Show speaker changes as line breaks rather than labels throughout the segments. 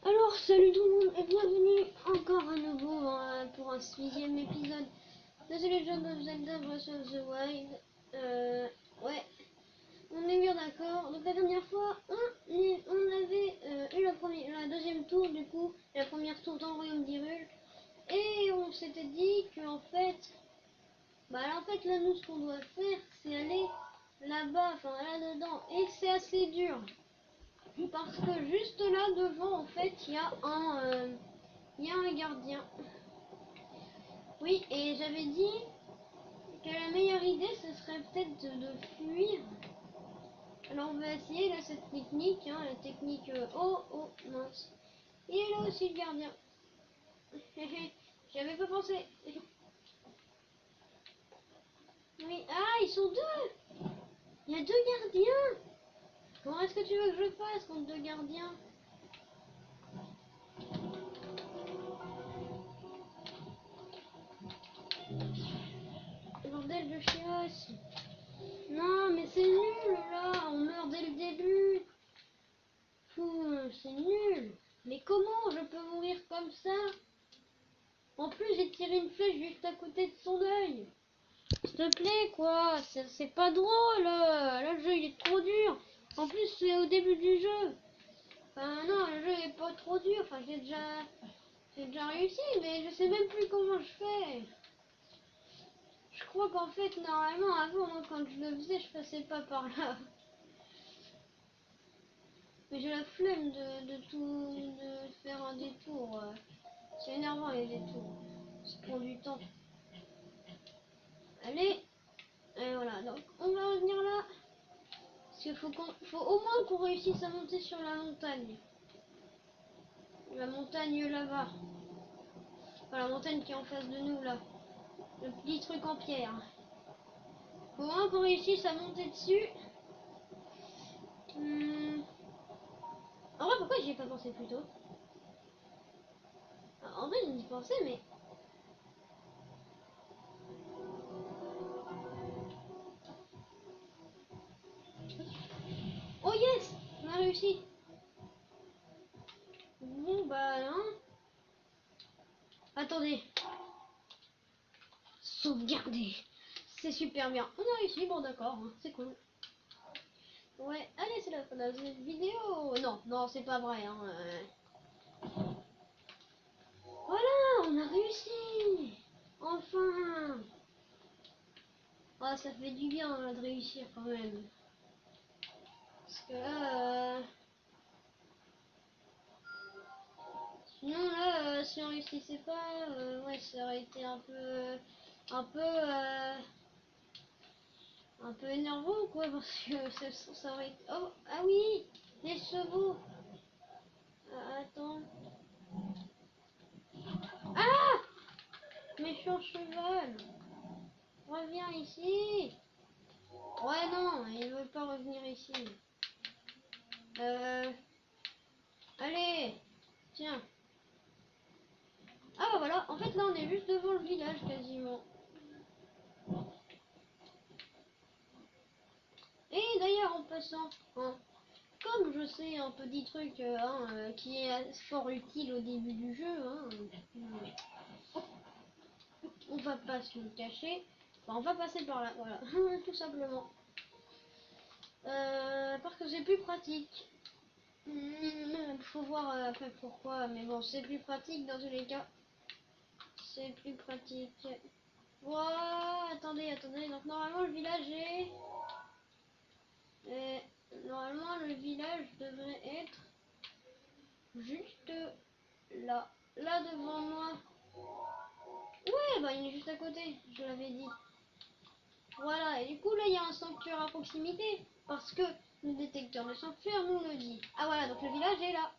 Alors, salut tout le monde et bienvenue encore à nouveau pour un 6e épisode de The Legend of Zelda Breath of the Wild. Ouais, on est bien d'accord. Donc la dernière fois, on avait eu la deuxième tour du coup, la première tour dans le royaume d'Hyrule. Et on s'était dit que en fait là nous ce qu'on doit faire c'est aller là-bas, enfin là-dedans. Et c'est assez dur. Parce que juste là devant, en fait, il y a un gardien. Oui, et j'avais dit que la meilleure idée, ce serait peut-être de fuir. Alors on va essayer là cette technique, la technique. Oh mince. Il est là aussi le gardien. J'y avais pas pensé. Oui, ah ils sont deux. Il y a deux gardiens. Comment est-ce que tu veux que je fasse contre deux gardiens? Bordel de chiasse. Non, mais c'est nul là, on meurt dès le début. C'est nul. Mais comment je peux mourir comme ça? En plus, j'ai tiré une flèche juste à côté de son œil. S'il te plaît, quoi, c'est pas drôle. Là, le jeu il est trop dur. En plus, c'est au début du jeu. Enfin, non, le jeu est pas trop dur. Enfin, j'ai déjà réussi, mais je sais même plus comment je fais. Je crois qu'en fait, normalement, avant, moi, quand je le faisais, je passais pas par là. Mais j'ai la flemme de faire un détour. C'est énervant les détours. Ça prend du temps. Allez. Et voilà. Donc on va revenir là. Parce qu'il faut au moins qu'on réussisse à monter sur la montagne. La montagne là-bas. Enfin, la montagne qui est en face de nous là. Le petit truc en pierre. Faut au moins qu'on réussisse à monter dessus. En vrai, pourquoi j'y ai pas pensé plus tôt? En vrai, j'y ai pensé, mais... Oh yes! On a réussi! Bon bah non. Attendez. Sauvegarder. C'est super bien. On a réussi, bon d'accord, c'est cool. Ouais, allez, c'est la fin de la vidéo. Non, c'est pas vrai. Voilà, on a réussi. Enfin. Ah, ça fait du bien là, de réussir quand même. Parce que là, sinon là, si on réussissait pas, ouais, ça aurait été un peu, euh, un peu énervant quoi, parce que ça aurait été... Oh, ah oui, les chevaux. Attends. Ah, méchant cheval. Reviens ici. Ouais, non, il veut pas revenir ici. Allez, tiens. Ah bah voilà, en fait là on est juste devant le village quasiment. Et d'ailleurs en passant, comme je sais un petit truc qui est fort utile au début du jeu, on va pas se le cacher. Enfin, on va passer par là, voilà, tout simplement. Parce que c'est plus pratique. Faut voir après pourquoi, mais bon, c'est plus pratique dans tous les cas. C'est plus pratique. Wow, attendez. Donc normalement le village est... normalement le village devrait être juste là. Là devant moi. Ouais, bah il est juste à côté, je l'avais dit. Voilà, et du coup là il y a un sanctuaire à proximité. Parce que le détecteur de sanctuaire nous le dit. Ah voilà, donc le village est là.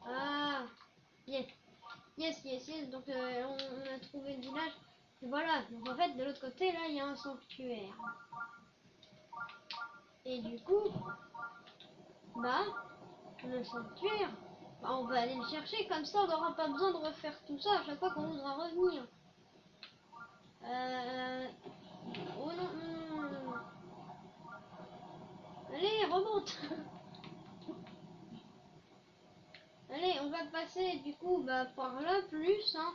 Ah, yes. Yes. Donc on a trouvé le village. Et voilà, donc en fait de l'autre côté là il y a un sanctuaire. Et du coup, bah, le sanctuaire, bah, on va aller le chercher, comme ça on n'aura pas besoin de refaire tout ça à chaque fois qu'on voudra revenir. Oh non. Allez, remonte. pourrait passer du coup bah par là plus hein.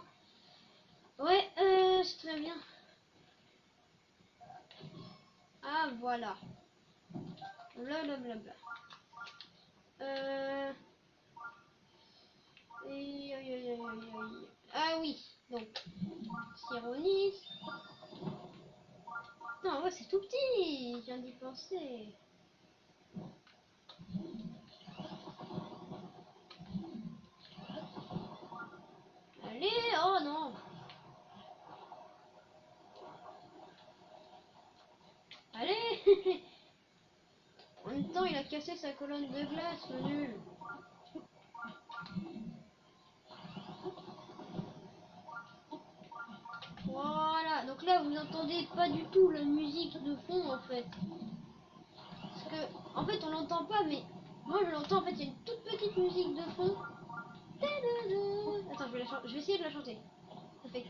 Ouais, c'est très bien. Ah voilà. Blablabla. Aïe, aïe, aïe, aïe, aïe, aïe. Ah oui, donc Sironis. Non, ouais, c'est tout petit, je viens d'y penser. Allez, oh non. Allez. En même temps, il a cassé sa colonne de glace, le nul. Voilà, donc là, vous entendez pas du tout la musique de fond, en fait. Parce que, en fait, on l'entend pas, mais moi, je l'entends. En fait, il y a une toute petite musique de fond. Attends, je vais essayer de la chanter. Ça fait...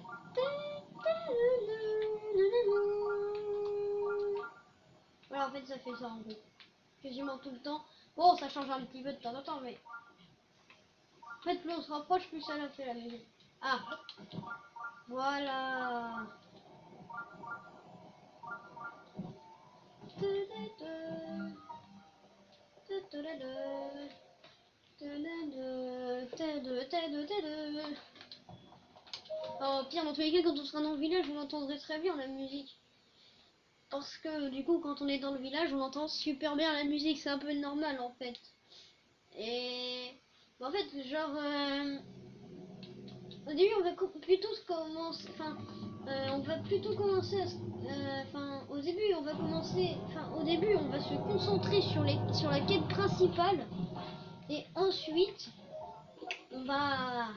Voilà, en fait, ça fait ça, en gros. Quasiment tout le temps. Bon, ça change un petit peu de temps en temps, mais... En fait, plus on se rapproche, plus ça la fait, la musique. Ah, voilà. Oh, pire, dans tous les cas, quand on sera dans le village, on entendrait très bien la musique. Parce que du coup, quand on est dans le village, on entend super bien la musique. C'est un peu normal en fait. Et en fait, genre, au début, on va plutôt commencer. Enfin, on va plutôt commencer. Enfin, au début, on va commencer. Enfin, au début, on va se concentrer sur la quête principale. Et ensuite, on va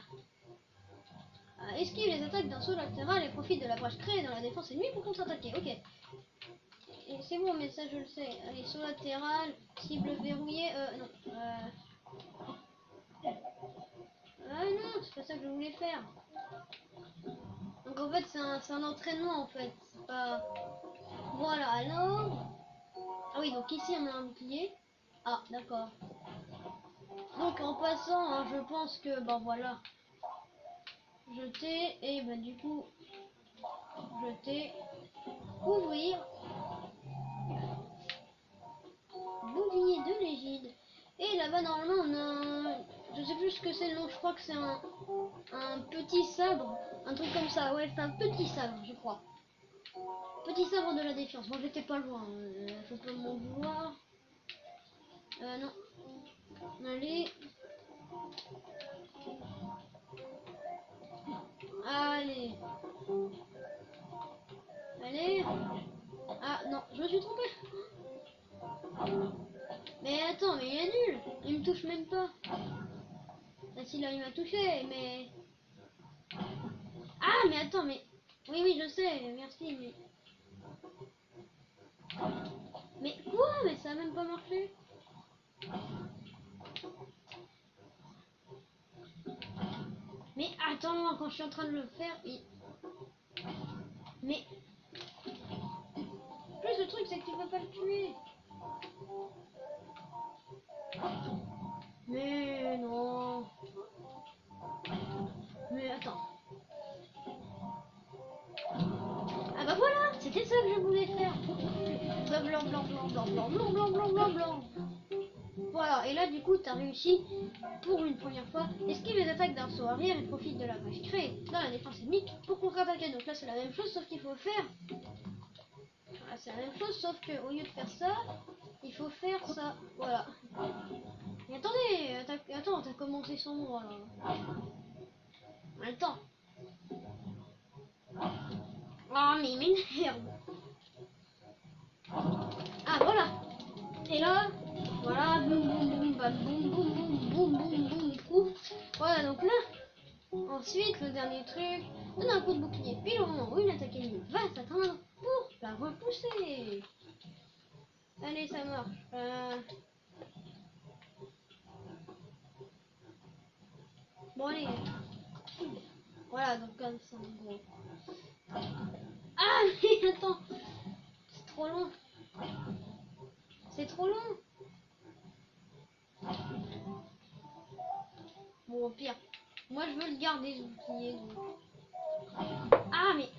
esquive les attaques d'un saut latéral et profite de la brèche créée dans la défense ennemie pour contre-attaquer. Ok. Et c'est bon, mais ça je le sais. Allez, saut latéral, cible verrouillée. Non. Ah non, c'est pas ça que je voulais faire. Donc en fait, c'est un entraînement en fait. C'est pas. Voilà, alors. Ah oui, donc ici on a un bouclier. Ah, d'accord. Donc en passant, hein, je pense que, ben voilà. Jeter, et ben du coup, jeter, ouvrir. Bouclier de l'égide. Et là-bas, normalement, on a un... Je sais plus ce que c'est le nom, je crois que c'est un petit sabre. Un truc comme ça, ouais, c'est un petit sabre, je crois. Petit sabre de la défiance. Bon, j'étais pas loin, faut pas m'en vouloir. Non. Allez. Allez. Allez. Ah, non, je me suis trompé. Mais attends, mais il est nul. Il me touche même pas. Ah si, là, il m'a touché, mais... Ah, mais attends, mais... Oui, oui, je sais, merci, mais... Mais quoi? Mais ça a même pas marché. Mais attends, quand je suis en train de le faire, Mais... Plus le truc, c'est que tu peux pas le tuer. Mais non. Mais attends. Ah bah voilà, c'était ça que je voulais faire. Blanc, blanc, blanc, blanc, blanc, blanc, blanc, blanc, blanc, blanc, blanc. Voilà, et là du coup, t'as réussi pour une première fois. Esquive les attaques d'un saut arrière et profite de la brèche créée dans la défense ennemie pour contre-attaquer. Donc là, c'est la même chose, sauf qu'il faut faire... Voilà, c'est la même chose, sauf que au lieu de faire ça, il faut faire ça. Voilà. Mais attendez, attends, t'as commencé sans moi là. Attends. Oh mais il m'énerve. Ah voilà. Et là, voilà, boum boum boum, bam boum boum boum boum boum boum pouf. Voilà donc là, ensuite le dernier truc, donne un coup de bouclier pile au moment où une attaque ennemie va s'atteindre pour la repousser. Allez, ça marche. Bon allez. Voilà donc comme ça en gros. Ah mais attends, c'est trop long. C'est trop long. Bon Bon, au pire. Moi, je veux le garder, ce bouclier. Donc. Ah, mais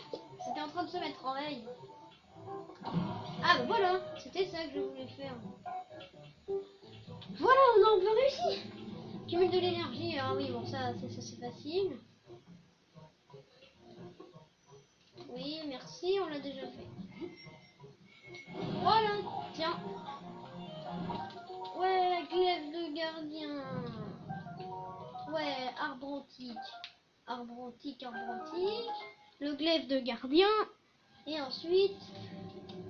c'était en train de se mettre en veille. Ah, bah voilà. C'était ça que je voulais faire. Voilà, on a enfin réussi. Cumul de l'énergie. Ah oui, bon, ça c'est facile. Oui, merci, on l'a déjà fait. Voilà, tiens. Ouais, glaive de gardien. Ouais, arbre antique. Arbre antique, arbre antique. Le glaive de gardien. Et ensuite,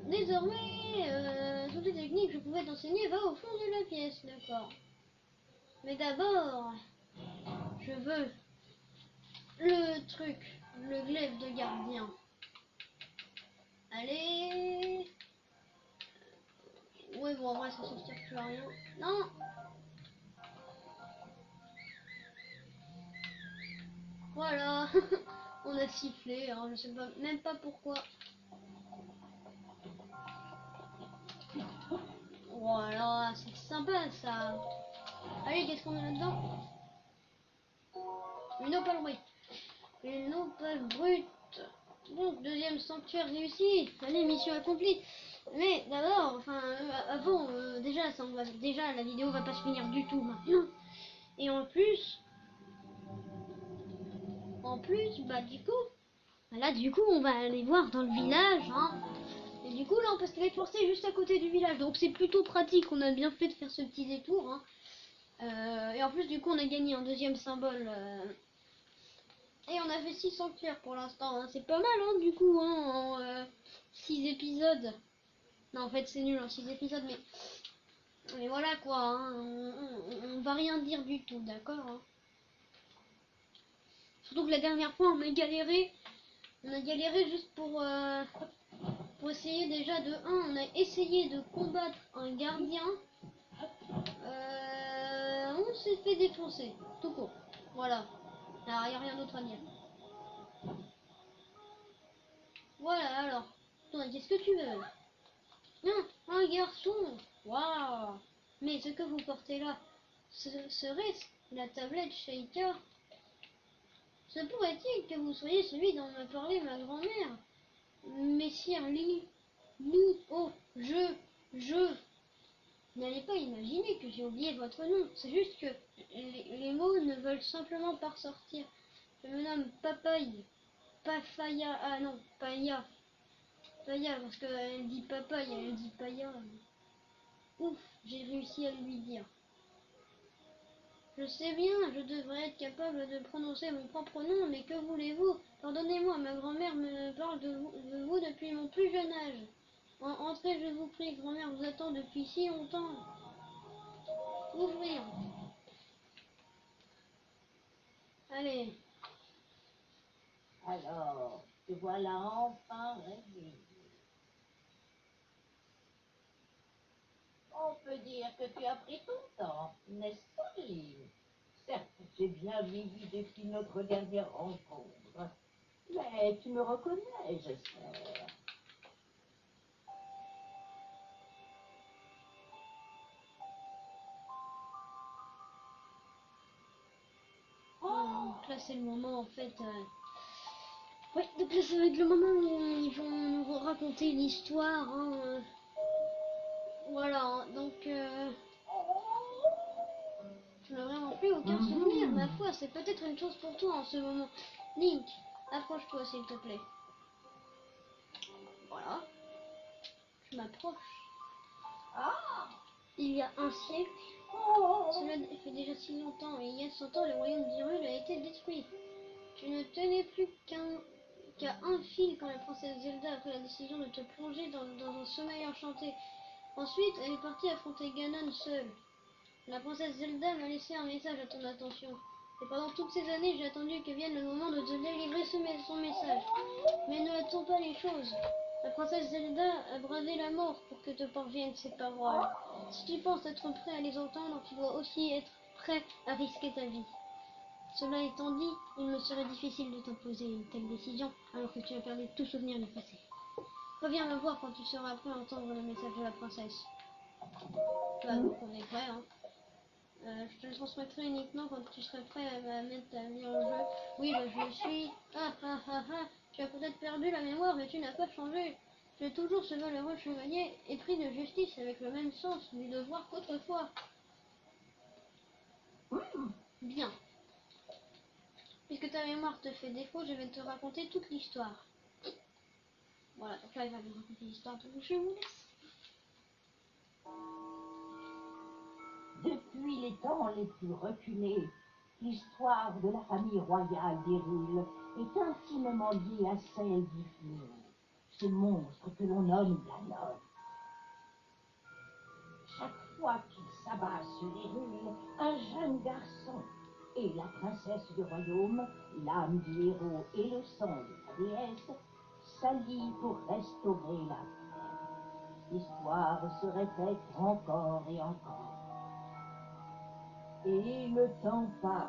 désormais, toutes les techniques que je pouvais t'enseigner va au fond de la pièce, d'accord. Mais d'abord, je veux le truc, le glaive de gardien. Allez. Ouais, bon, en vrai, ça ne sert plus à rien. Non. Voilà. On a sifflé, hein, je sais pas, même pas pourquoi. Voilà, c'est sympa ça. Allez, qu'est-ce qu'on a là-dedans? Une opale, oui. Une opale brute. Donc, deuxième sanctuaire réussi. Allez, mission accomplie. Mais d'abord, enfin, avant, déjà, ça, on va, déjà, la vidéo va pas se finir du tout maintenant. Et en plus, bah du coup, là, du coup, on va aller voir dans le village, hein. Et du coup, là, on peut se téléporter juste à côté du village. Donc, c'est plutôt pratique. On a bien fait de faire ce petit détour, hein. Et en plus, du coup, on a gagné un deuxième symbole. Et on a fait 6 sanctuaires pour l'instant. Hein. C'est pas mal, hein, du coup, hein, en 6 épisodes. Non, en fait, c'est nul en 6 épisodes, mais voilà quoi. Hein. On va rien dire du tout, d'accord, hein. Surtout que la dernière fois, on a galéré. On a galéré juste pour essayer déjà de 1. On a essayé de combattre un gardien. On s'est fait défoncer, tout court. Voilà. Alors, il n'y a rien d'autre à dire. Voilà, alors. Toi, qu'est-ce que tu veux? Non, un garçon. Waouh. Mais ce que vous portez là, serait la tablette Sheikah? Se pourrait-il que vous soyez celui dont m'a parlé ma grand-mère? Messire oh, je. N'allez pas imaginer que j'ai oublié votre nom. C'est juste que les mots ne veulent simplement pas ressortir. Je me nomme Papaye. Pafaya. Ah non, Paya. Paya, parce qu'elle dit papaye, elle dit Paya. Ouf, j'ai réussi à lui dire. Je sais bien, je devrais être capable de prononcer mon propre nom, mais que voulez-vous? Pardonnez-moi, ma grand-mère me parle de vous depuis mon plus jeune âge. Entrez, je vous prie, grand-mère vous attend depuis si longtemps. Ouvrir. Allez.
Alors, te voilà enfin réveillé. On peut dire que tu as pris ton temps, n'est-ce pas, Lynn? Certes, j'ai bien vieilli depuis notre dernière rencontre. Mais tu me reconnais, j'espère.
Donc là, c'est le moment, en fait. Oui, donc là, ça va être le moment où ils vont nous raconter une histoire. Hein. Voilà, hein. Donc, tu n'as vraiment plus aucun souvenir. Ma foi, c'est peut-être une chose pour toi en ce moment. Link, approche-toi, s'il te plaît. Voilà, je m'approche.
Ah!
Il y a un siècle, cela fait déjà si longtemps, et il y a 100 ans, le royaume d'Hyrule a été détruit. Tu ne tenais plus qu'à un fil quand la princesse Zelda a pris la décision de te plonger dans un sommeil enchanté. Ensuite, elle est partie affronter Ganon seule. La princesse Zelda m'a laissé un message à ton attention. Et pendant toutes ces années, j'ai attendu que vienne le moment de te délivrer son message. Mais ne hâtons pas les choses. La princesse Zelda a bravé la mort pour que te parviennent ces paroles. Si tu penses être prêt à les entendre, tu dois aussi être prêt à risquer ta vie. Cela étant dit, il me serait difficile de t'imposer une telle décision alors que tu as perdu tout souvenir du passé. Reviens me voir quand tu seras prêt à entendre le message de la princesse. Bah donc on est prêt, hein. Je te le transmettrai uniquement quand tu serais prêt à mettre ta vie en jeu. Oui, bah je le suis. Ah ah ah ah. Tu as peut-être perdu la mémoire, mais tu n'as pas changé. Tu es toujours ce valeureux chevalier, épris de justice avec le même sens du devoir qu'autrefois. Bien. Puisque ta mémoire te fait défaut, je vais te raconter toute l'histoire. Voilà, donc là il va nous raconter l'histoire, donc je vous laisse.
Depuis les temps les plus reculés, l'histoire de la famille royale d'Hyrule est intimement liée à celle du fléau, ce monstre que l'on nomme Ganon. Chaque fois qu'il s'abat sur Hyrule, un jeune garçon et la princesse du royaume, l'âme du héros et le sang de la déesse, s'allient pour restaurer la paix. L'histoire se répète encore et encore. Et le temps passe,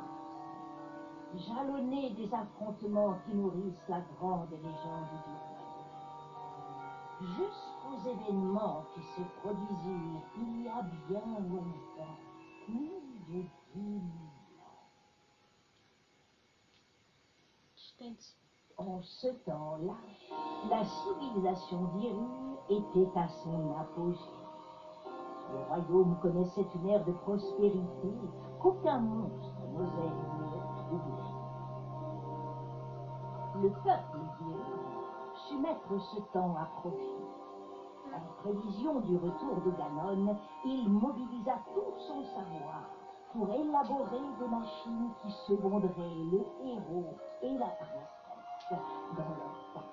jalonné des affrontements qui nourrissent la grande légende du royaume, jusqu'aux événements qui se produisirent il y a bien longtemps, plus de 10 000 ans.
Suspense.
En ce temps-là, la civilisation d'Hyrule était à son apogée. Le royaume connaissait une ère de prospérité qu'aucun monstre n'osait venir troubler. Le peuple d'Hyrule sut mettre ce temps à profit. En prévision du retour de Ganon, il mobilisa tout son savoir pour élaborer des machines qui seconderaient le héros et la princesse dans leur tâche.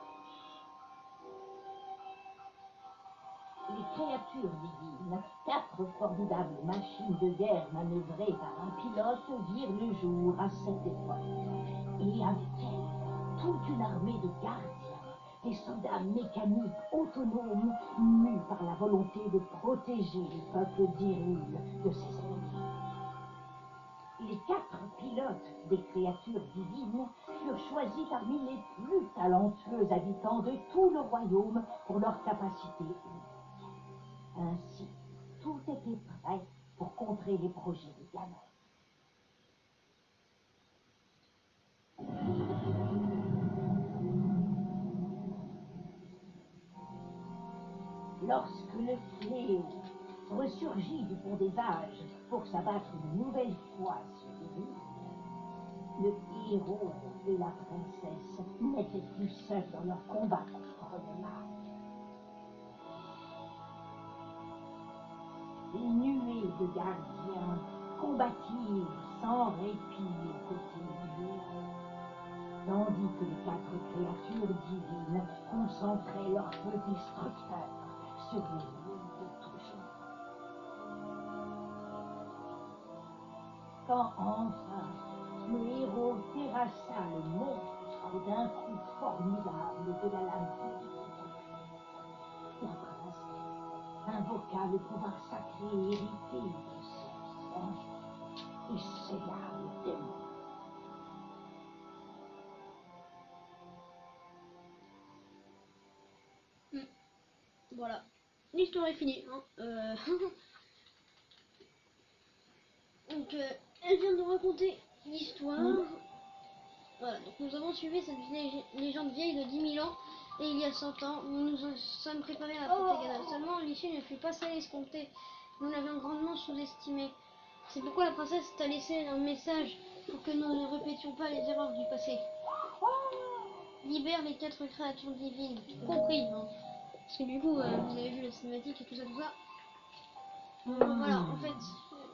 Les créatures divines, 4 formidables machines de guerre manœuvrées par un pilote, virent le jour à cette époque. Et avec elles, toute une armée de gardiens, des soldats mécaniques autonomes, mus par la volonté de protéger le peuple d'Hyrule de ses ennemis. Les 4 pilotes des créatures divines furent choisis parmi les plus talentueux habitants de tout le royaume pour leur capacité unique. Ainsi, tout était prêt pour contrer les projets de Ganon. Lorsque le fléau ressurgit du fond des âges pour s'abattre une nouvelle fois sur Hyrule, le héros et la princesse n'étaient plus seuls dans leur combat contre le mal. Des nuées de gardiens combattirent sans répit aux côtés du héros, tandis que les 4 créatures divines concentraient leur feu destructeur sur l'ennemi de toujours. Quand enfin le héros terrassa le monstre d'un coup formidable de la lame divine, la princesse invoqua le pouvoir sacré hérité de son sang et scella le démon.
Voilà. L'histoire est finie. Hein. Donc, elle vient de nous raconter l'histoire. Voilà, donc nous avons suivi cette légende vieille de 10 000 ans. Et il y a 100 ans, nous nous sommes préparés à affronter Ganon. Seulement, l'issue ne fut pas celle escomptée. Nous l'avions grandement sous-estimée. C'est pourquoi la princesse t'a laissé un message pour que nous ne répétions pas les erreurs du passé. Libère les 4 créatures divines. Compris, hein. Parce que du coup, vous avez vu la cinématique et tout ça, tout ça. Voilà, en fait,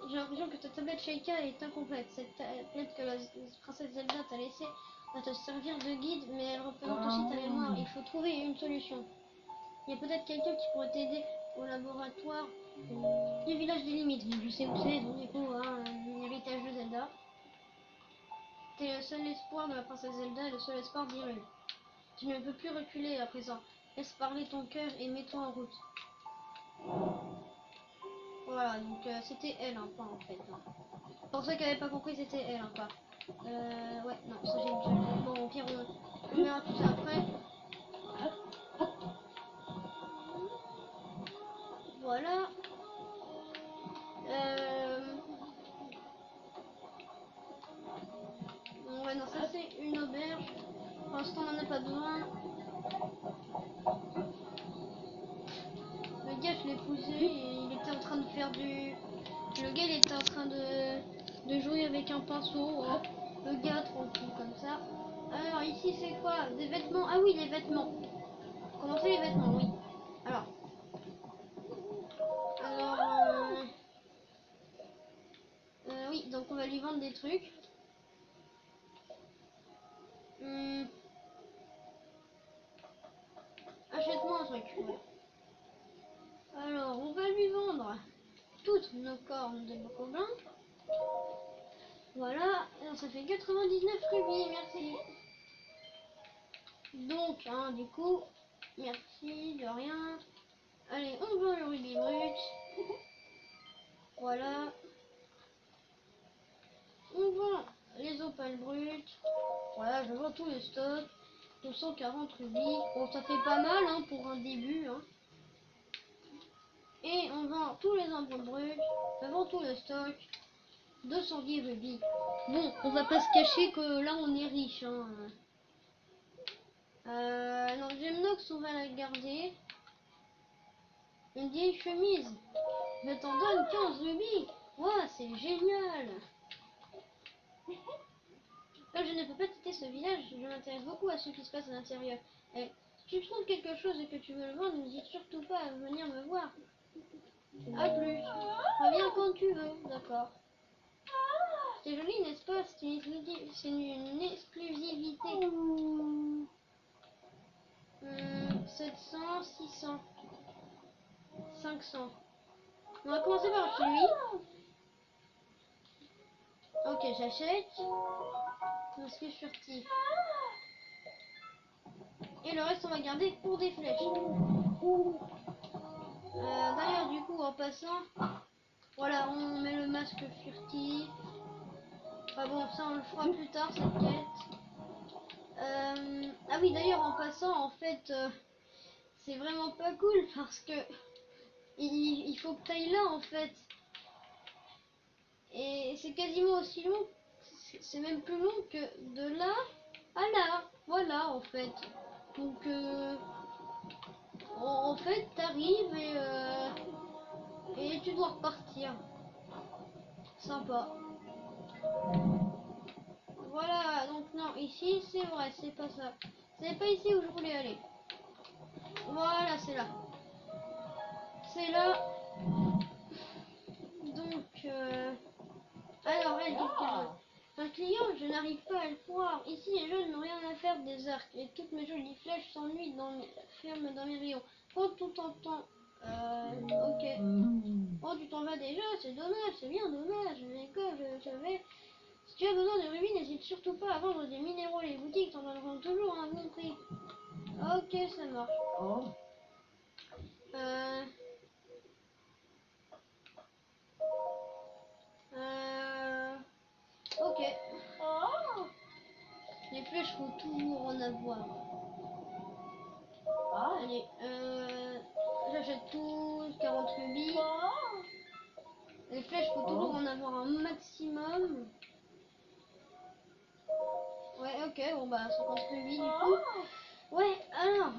j'ai l'impression que ta tablette Sheikah est incomplète. Cette tablette que la princesse Zelda t'a laissée va te servir de guide, mais elle représente aussi ta mémoire. Il faut trouver une solution. Il y a peut-être quelqu'un qui pourrait t'aider au laboratoire du village des limites. Bon, je sais où c'est, donc du coup, hein, l'héritage de Zelda. T'es le seul espoir de la princesse Zelda et le seul espoir d'Hyrule. Tu ne peux plus reculer à présent. Laisse parler ton cœur et mets-toi en route. Voilà, donc c'était elle, hein, pas en fait. Hein. Pour ceux qui n'avaient pas compris, c'était elle, hein, pas. Ouais, non, ça j'ai déjà vu. Bon, au pire, on verra tout ça après. Voilà. Pour l'instant, on n'en a pas besoin. Le gars, je l'ai poussé et il était en train de faire du... Le gars, il était en train de jouer avec un pinceau. Hein. Le gars, tranquille, comme ça. Alors, ici, c'est quoi? Des vêtements? Ah oui, les vêtements. Commencer les vêtements, oui. Alors... Alors... oui, donc on va lui vendre des trucs. Achète-moi un truc. Ouais. Alors, on va lui vendre toutes nos cornes de bokoblin. Voilà, alors, ça fait 99 rubis, merci. Donc, hein, du coup, merci, de rien. Allez, on vend le rubis brut. Voilà. On vend les opales brutes. Voilà, je vends tout le stock. 240 rubis. Bon, ça fait pas mal hein, pour un début. Hein. Et on vend tous les ombres bruts. Je vends tout le stock. 210 rubis. Bon, on va pas se cacher que là on est riche. Hein. Non, Gemnox, on va la garder. Une vieille chemise. Je t'en donne 15 rubis. Ouah, c'est génial. Comme je ne peux pas quitter ce village, je m'intéresse beaucoup à ce qui se passe à l'intérieur. Et si tu trouves quelque chose et que tu veux le vendre, n'hésite surtout pas à venir me voir. A plus. Reviens quand tu veux, d'accord. C'est joli, n'est-ce pas? C'est une exclusivité. 700, 600, 500. On va commencer par celui. Ok, j'achète. Masque furtif. Et le reste, on va garder pour des flèches. D'ailleurs, du coup, en passant, voilà, on met le masque furtif. Ah bon, ça, on le fera plus tard, cette quête. Ah oui, d'ailleurs, en passant, en fait, c'est vraiment pas cool parce que il faut que tu ailles là, en fait. Et c'est quasiment aussi long, c'est même plus long que de là à là. Voilà, en fait. Donc, en fait, t'arrives et tu dois repartir. Sympa. Voilà, donc non, ici, c'est vrai, c'est pas ça. C'est pas ici où je voulais aller. Voilà, c'est là. C'est là. Donc, alors, elle, qu'est-ce qu'elle veut? Un client, je n'arrive pas à le croire. Ici, les jeunes n'ont rien à faire des arcs et toutes mes jolies flèches s'ennuient ferment dans mes rayons. Quand tout t'entend, ok. Oh, tu t'en vas déjà, c'est dommage, c'est bien dommage. Mais comme je savais, si tu as besoin de rubis, n'hésite surtout pas à vendre des minéraux. Les boutiques t'en donneront toujours à un bon prix. Ok, ça marche. Euh, ok. Les flèches faut toujours en avoir. Allez, j'achète tout, 40 rubis. Les flèches faut toujours en avoir un maximum. Ouais, ok, bon bah 50 rubis du coup. Ouais, alors,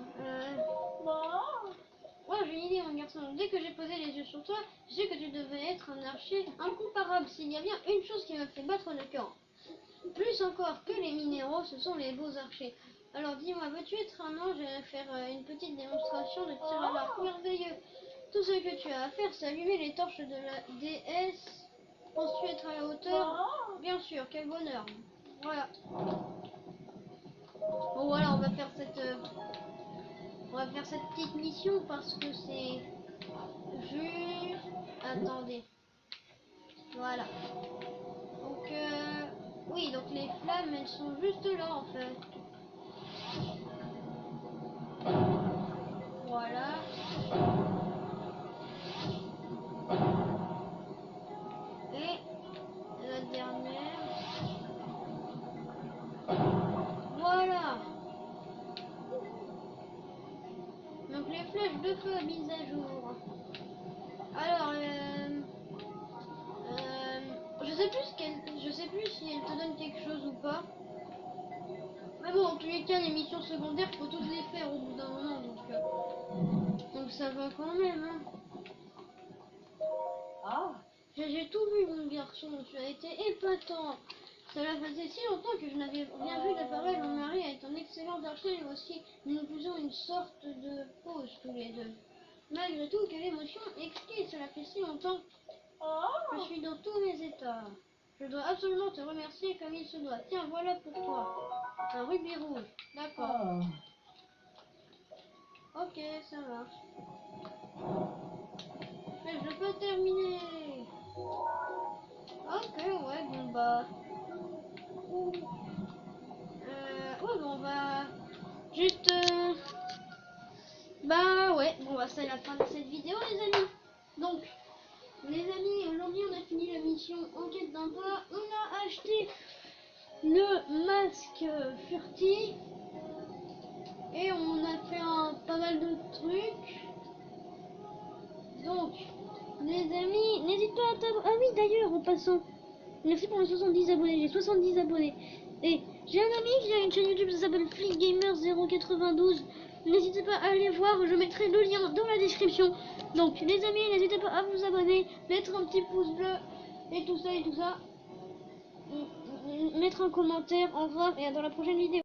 ouais, j'ai une idée mon garçon. Dès que j'ai posé les yeux sur toi, je sais que tu devais être un archer incomparable. S'il y a bien une chose qui me fait battre le cœur, plus encore que les minéraux, ce sont les beaux archers. Alors dis-moi, veux-tu être un ange et faire une petite démonstration de tir à l'arc merveilleux? Tout ce que tu as à faire, c'est allumer les torches de la déesse. Penses-tu être à la hauteur? Bien sûr, quel bonheur. Voilà. Bon voilà, on va faire cette petite mission parce que c'est juste... Attendez. Voilà. Donc, oui, donc les flammes, elles sont juste là en fait. Voilà. Et la dernière. Voilà. Donc les flèches de feu mises à jour. Alors, je sais plus si elle te donne quelque chose ou pas. Mais bon, tous les cas, les missions secondaires, faut toutes les faire au bout d'un moment, donc ça va quand même. Hein.
Ah,
J'ai tout vu, mon garçon, tu as été épatant. Cela faisait si longtemps que je n'avais rien vu de pareil. Mon mari est un excellent archer, lui aussi. Nous faisions une sorte de pause tous les deux. Malgré tout, quelle émotion exquise, cela fait si longtemps. Je suis dans tous mes états. Je dois absolument te remercier comme il se doit. Tiens, voilà pour toi. Un rubis rouge. D'accord. Ok, ça marche. Mais je peux terminer. Ok, ouais, bon bah. Ouais, bon bah. Juste. Bah ouais, bon bah c'est la fin de cette vidéo les amis. Donc, les amis, aujourd'hui on a fini la mission enquête d'emploi. On a acheté le masque furtif. Et on a fait pas mal de trucs. Donc, les amis, n'hésite pas à t'abonner. Ah oui, d'ailleurs, en passant, merci pour les 70 abonnés. J'ai 70 abonnés. Et j'ai un ami qui a une chaîne YouTube, ça s'appelle FlickGamer092. N'hésitez pas à aller voir, je mettrai le lien dans la description. Donc, les amis, n'hésitez pas à vous abonner, mettre un petit pouce bleu et tout ça et tout ça. Mettre un commentaire. Au revoir et à dans la prochaine vidéo.